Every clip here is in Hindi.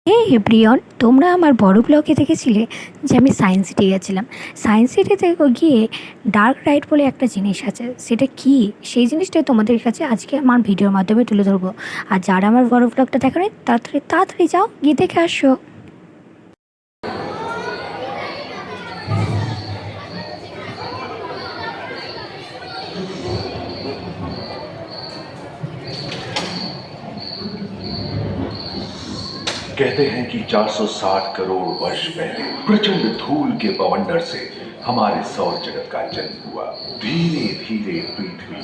হে প্রিয়ন, তোমরা আমার বড় ব্লগে দেখেছিলে যে আমি সায়েন্স সিটি গেছিলাম। সায়েন্স সিটিতে গিয়ে ডার্ক রাইড বলে একটা জিনিস আছে, সেটা কি সেই জিনিসটাই তোমাদের কাছে আজকে আমার ভিডিওর মাধ্যমে তুলে ধরবো। আর যারা আমার বড় ব্লগটা দেখো নি, তাড়াতাড়ি তাড়াতাড়ি যাও গিয়ে দেখে আসো। कहते हैं कि 460 करोड़ वर्ष पहले प्रचंड धूल के बवंडर से हमारे सौर जगत का जन्म हुआ। धीरे धीरे पृथ्वी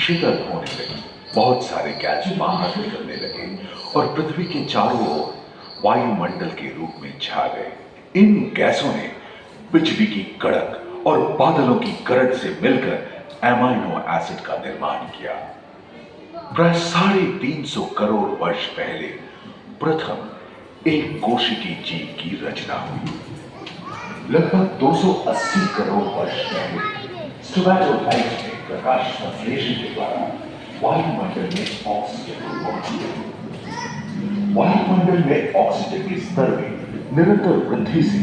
शीतल होने लगी, बहुत सारे गैस बाहर निकलने लगे और पृथ्वी के चारों ओर वायुमंडल के रूप में छा गए। इन गैसों ने बिजली की कड़क और बादलों की गरज से मिलकर एमाइनो एसिड का निर्माण किया। प्राय 350 करोड़ वर्ष पहले प्रथम एक कोशिकी जीव की रचना हुई। लगभग 280 करोड़ वर्ष पहले स्टोमैटोलाइट ने प्रकाश संश्लेषण के द्वारा वायुमंडल में ऑक्सीजन को बढ़ाया। वायुमंडल में ऑक्सीजन के स्तर में निरंतर वृद्धि से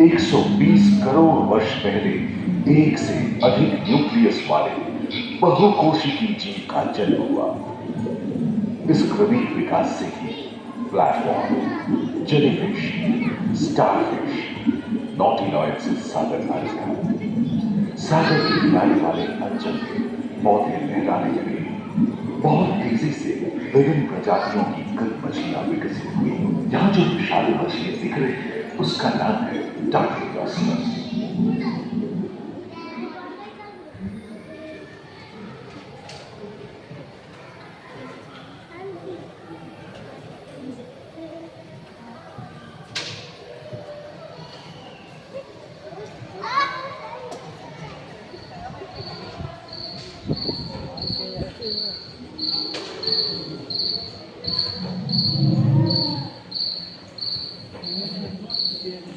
120 करोड़ वर्ष पहले एक से अधिक न्यूक्लियस वाले बहुकोशिकी जीव का जन्म हुआ। इस क्रमिक विकास से ही प्लेटफॉर्म, जेलीफिश, स्टारफिश, नॉटिलॉइड से सागर आया। सागर के किनारे वाले अंचल में पौधे लहराने लगे। बहुत तेजी से विभिन्न प्रजातियों की कई मछलियां विकसित हुई। यहाँ जो विषालु मछलियां दिख रही है उसका नाम है डार्टियोस्टस।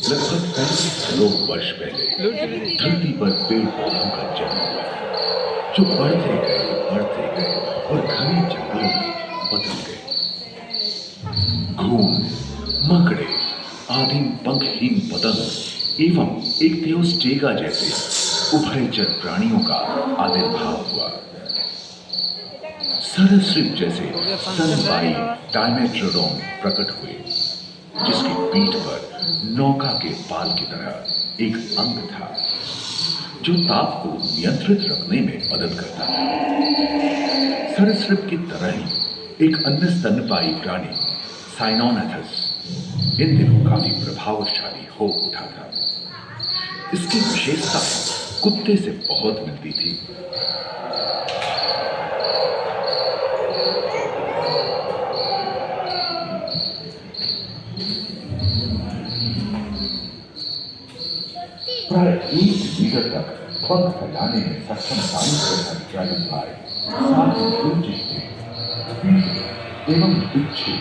लगभग 35 करोड़ वर्ष पहले धरती पर पेड़ पौधों का जन्म हुआ, जो बढ़ते गए और घने जंगलों में बदल गए। घूम, मकड़े, आदिम पंखहीन पतंग एवं एक तेओस्टेगा जैसे उभयचर प्राणियों का आविर्भाव हुआ। सरसृप जैसे स्तनपायी डायमेट्रोडोन प्रकट हुए, जिसकी पीठ पर नौका के पाल की तरह एक अंग था, जो ताप को नियंत्रित रखने में मदद करता था। सरसृप की तरह ही एक अन्य स्तनपायी प्राणी साइनोनेथस इन दिनों काफी प्रभावशाली हो उठा था। इसकी विशेषता कुत्ते से बहुत मिलती थी। प्राय 1 मीटर तक पंख फैलाने में सक्षम साइंस ड्रैगनफ्लाई, साथ ही कुंचित एवं बिच्छू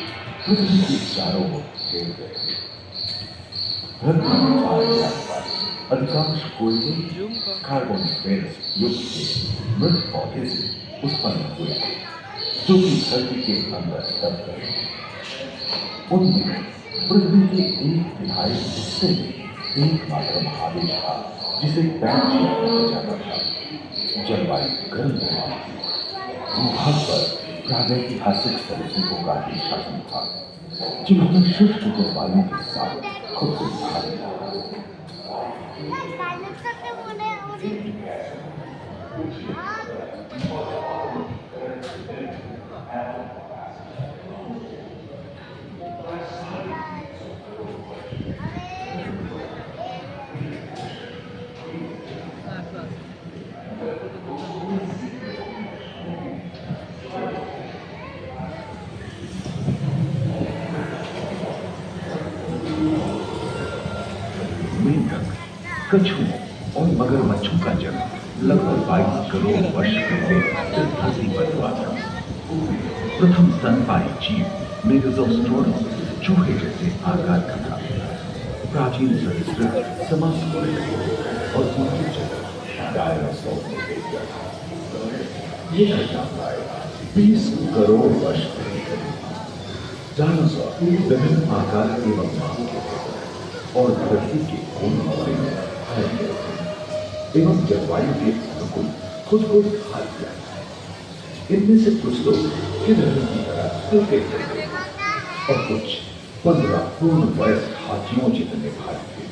पृथ्वी के चारों ओर फैल गए। धरती में पाए जाने वाले अधिकांश कोयले कार्बोनिफेरस युग के मृत पौधे से उत्पन्न हुए, जो कि धरती के अंदर दब गए। उनमें पृथ्वी के 1/3 हिस्से में एकमात्र महादेश था, जिसे पैंजिया कहा जाता था। जलवायु गर्म रही, भूभाग पर प्रागैतिहासिक सरीसृपों का ही शासन था, जिन्होंने शुष्क जलवायु के साथ खुद को ढाल लिया। मेंढक, कछुओं और मगरमच्छों का जन्म लगभग 22 करोड़ वर्ष पहले धरती पर हुआ था। प्रथम स्तनपायी जीव मेगाज़ोस्टोरस चूहे जैसे आकार का था। प्राचीन सरीसृप समाप्त होने लगे और उनकी जगह डायनासोर ने ले लिया था। ये घटना प्राय 20 करोड़ वर्ष पहले। डायनासोर विभिन्न आकार एवं नाम के थे और धरती के कोने में फैले थे एवं जलवायु के अनुकूल खुद को ढाल दिया था। इनमें से कुछ लोग किन्नरों की तरह हल्के थे और कुछ 15 पूर्ण वयस्क हाथियों जितने भारी थे।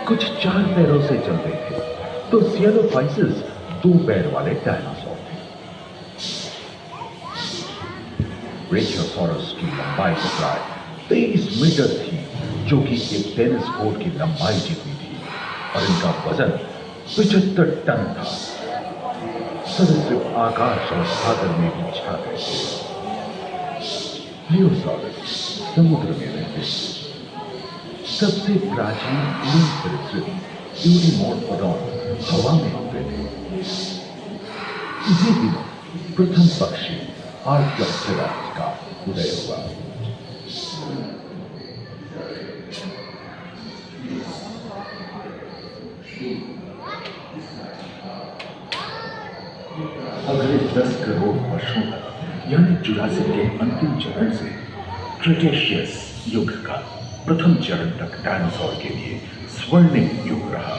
कुछ 4 पैरों से चलते थे तो सियालोफाइसिस 2 पैर वाले डायनासोर थे। ब्रेचियोसॉरस की लंबाई प्राय 23 मीटर थी, जो कि एक टेनिस कोर्ट की लंबाई जितनी थी, और इनका वजन 75 टन था। सदस्य आकाश और सागर में भी छा गए थे। प्लियोसॉरस समुद्र में रहते थे। सबसे प्राचीन तीन सरीसृप यूनिमोर्फोडॉन हवा में उड़ते थे। इसी दिन प्रथम पक्षी आर्कियोप्टेरस का उदय हुआ। अगले 10 करोड़ वर्षों तक यानी जुरासिक के अंतिम चरण से क्रेटेशियस युग का प्रथम चरण तक डायनासोर के लिए स्वर्णिम युग रहा।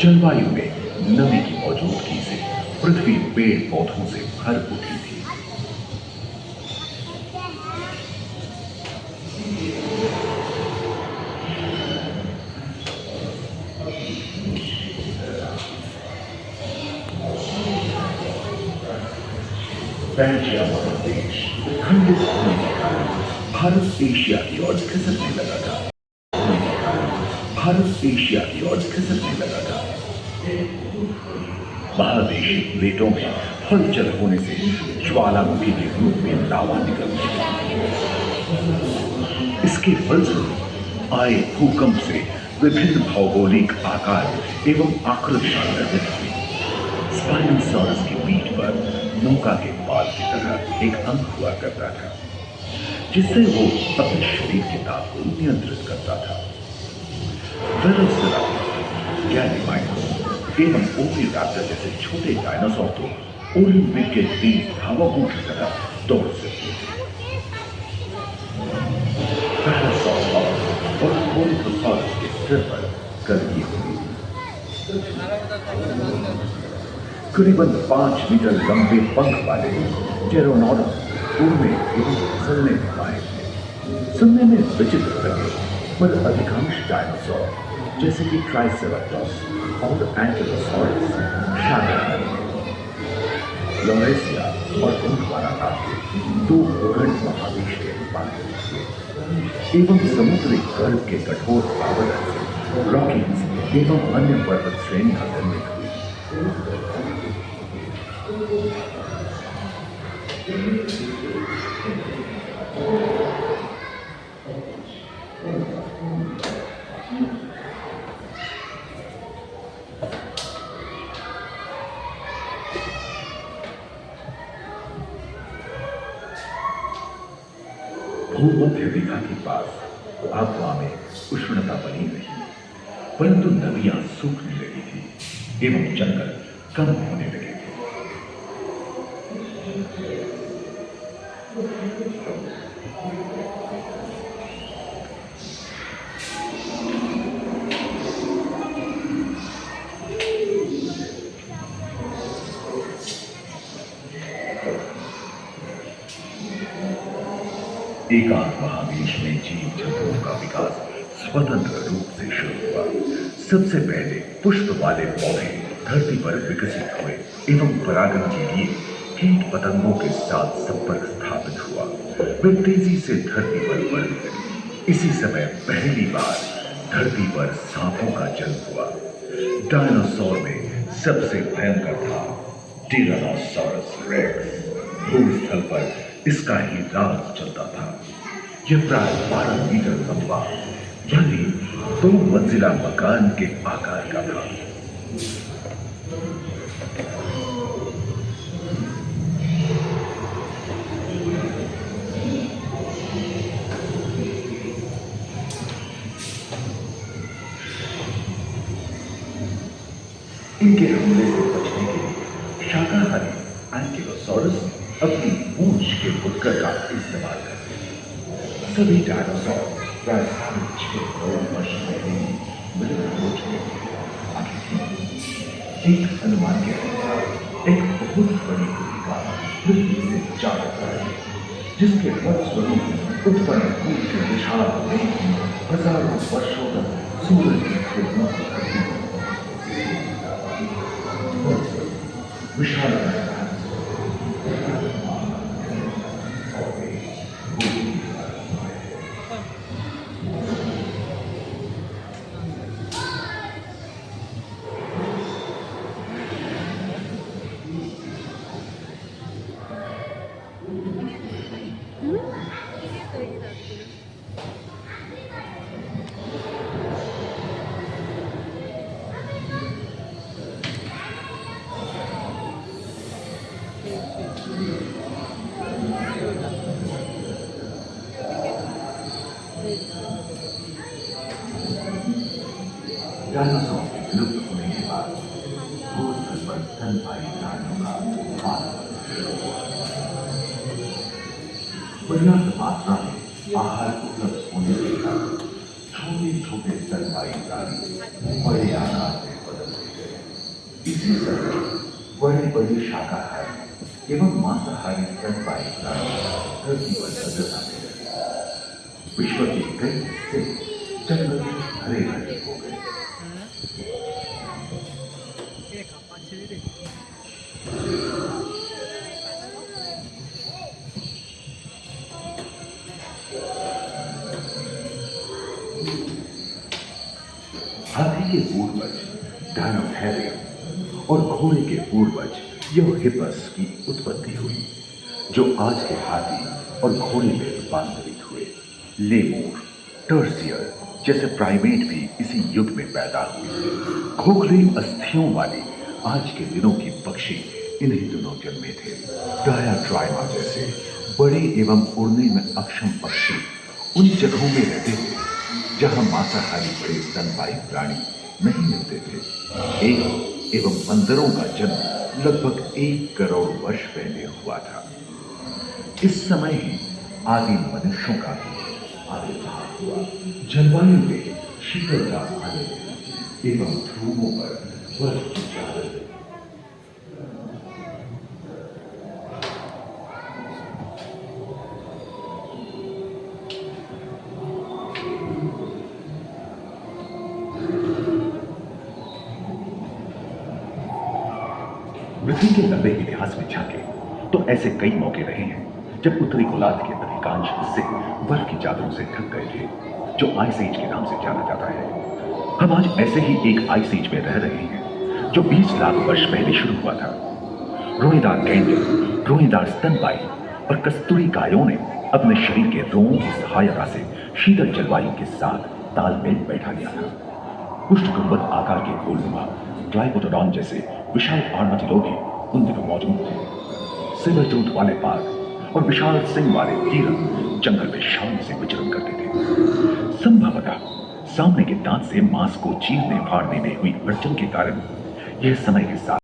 जलवायु में नमी की मौजूदगी से पृथ्वी पेड़ पौधों से भर उठी थी। पैंजिया महादेश खंडित होने के कारण भारत एशिया की ओर खिसकने लगा था। भारत एशिया की ओर खिसकने लगा था। महादेशी प्लेटों में हलचल होने से ज्वालामुखी के रूप में लावा निकलने लगी। इसके फलस्वरूप आए भूकंप से विभिन्न भौगोलिक आकार एवं आकृतियां निर्मित हुई। स्पाइनोसॉरस की पीठ पर नौका के पाल की तरह एक अंग हुआ करता था, जिससे वो अपने शरीर के ताप को नियंत्रित करता था। वेलोसिराप्टर, गैलीमाइनस एवं ओविराप्टर जैसे छोटे डायनासोर तो ओलंपिक के तेज धावकों की तरह दौड़ सकते थे। पैरासॉरस और ओलिथोसॉरस के सिर पर गर्मी हुई। करीबन 5 मीटर लंबे पंख वाले टेरोनोडॉन उड़ने एवं फिसलने में माहिर थे। सुनने में विचित्र लगे, पर अधिकांश डायनासोर जैसे कि ट्राइसेराटोप्स और एंकिलोसॉरस शाकाहारी थे। लॉरेसिया और गोंडवाना के 2 भूखंड महादेश के रूपांतरित हुए एवं समुद्री गर्भ के कठोर आवरण से रॉकीज एवं अन्य पर्वत श्रेणियां निर्मित हुई। भूमध्य रेखा के पास आबहवा में उष्णता बनी रही, परंतु नदियां सूखने लगी थी एवं जंगल कम होने लगे थे। एकांत महादेश में जीव जंतुओं का विकास स्वतंत्र रूप से शुरू हुआ। सबसे पहले पुष्प वाले पौधे धरती पर विकसित हुए एवं परागण के लिए कीट पतंगों के साथ संपर्क स्थापित हुआ। वे तेजी से धरती पर बढ़ने लगी। इसी समय पहली बार धरती पर सांपों का जन्म हुआ। डायनासोर में सबसे भयंकर था टिरानोसॉरस रेक्स। भूस्थल पर इसका ही राज चलता था। यह प्राय 12 मीटर लंबा यानी 2 मंजिला मकान के आकार का था। इनके हमले से बचने के लिए शाकाहारी एंकिलोसॉरस अपनी पूंछ के फुटकर का इस्तेमाल करते हैं। सभी डायनासोर प्राय 6.5 करोड़ वर्ष पहले ही विलुप्त हो चुके थे। आखिर एक अनुमान के अनुसार एक बहुत बड़ी भूमिका पृथ्वी से जा रहा है, जिसके फलस्वरूप उत्पन्न हुई के विशाल मेघ हजारों वर्षों तक सूरज की किरणों को करती है। विशाल डायनासोर के विलुप्त होने के बाद भूस्थल पर स्तनपायी प्राणियों का आगमन शुरू हुआ। पर्याप्त मात्रा में आहार उपलब्ध होने के कारण छोटे छोटे स्तनपायी प्राणी बड़े आकार में बदलते गए। इसी तरह बड़े बड़े शाकाहारी एवं मांसाहारी स्तनपायी प्राणी धरती पर नजर आने लगे। विश्व के कई हिस्से जंगल हरे भरे हो गए। हाथी के पूर्वज डायनोथेरियम और घोड़े के पूर्वज यूहिपस की उत्पत्ति हुई, जो आज के हाथी और घोड़े में रूपांतरित हुए। लेमूर, टर्सियर जैसे प्राइमेट भी इसी युग में पैदा हुए। खोखली अस्थियों वाले आज के दिनों की पक्षी इन्हीं दिनों जन्मे थे। डायाट्राइमा जैसे बड़े एवं उड़ने में अक्षम पक्षी उन जगहों में रहते थे जहां मांसाहारी बड़े स्तनपायी प्राणी नहीं मिलते थे। एक एवं बंदरों का जन्म लगभग 1 करोड़ वर्ष पहले हुआ था। इस समय ही आदिम मनुष्यों का भी आविर्भाव हुआ। जलवायु में शीतलता आने लगी एवं ध्रुवों पर बर्फ की चादर लगी। पृथ्वी के लंबे इतिहास में झांके तो ऐसे कई मौके रहे हैं जब उत्तरी गोलार्ध के अधिकांश हिस्से बर्फ की चादरों से ढक गए थे, जो आइस एज के नाम से जाना जाता है। हम आज ऐसे ही एक आइस एज में रह रहे हैं जो 20 लाख वर्ष पहले शुरू हुआ था। रोएदार गेंडे, रोएदार स्तनपायी और कस्तूरी गायों ने अपने शरीर के रोमों की सहायता से शीतल जलवायु के साथ तालमेल बैठा लिया था। पुष्ट गुंबद आकार के गोलनुमा ग्लाइकोडोन जैसे विशाल आर्माटिलो भी उन दिनों मौजूद थे। सिल्वर टूथ वाले बाघ और विशाल सिंह वाले हिरन जंगल में शान से विचरण करते थे। संभवतः सामने के दांत से मांस को चीरने फाड़ने में हुई अड़चन के कारण यह समय के साथ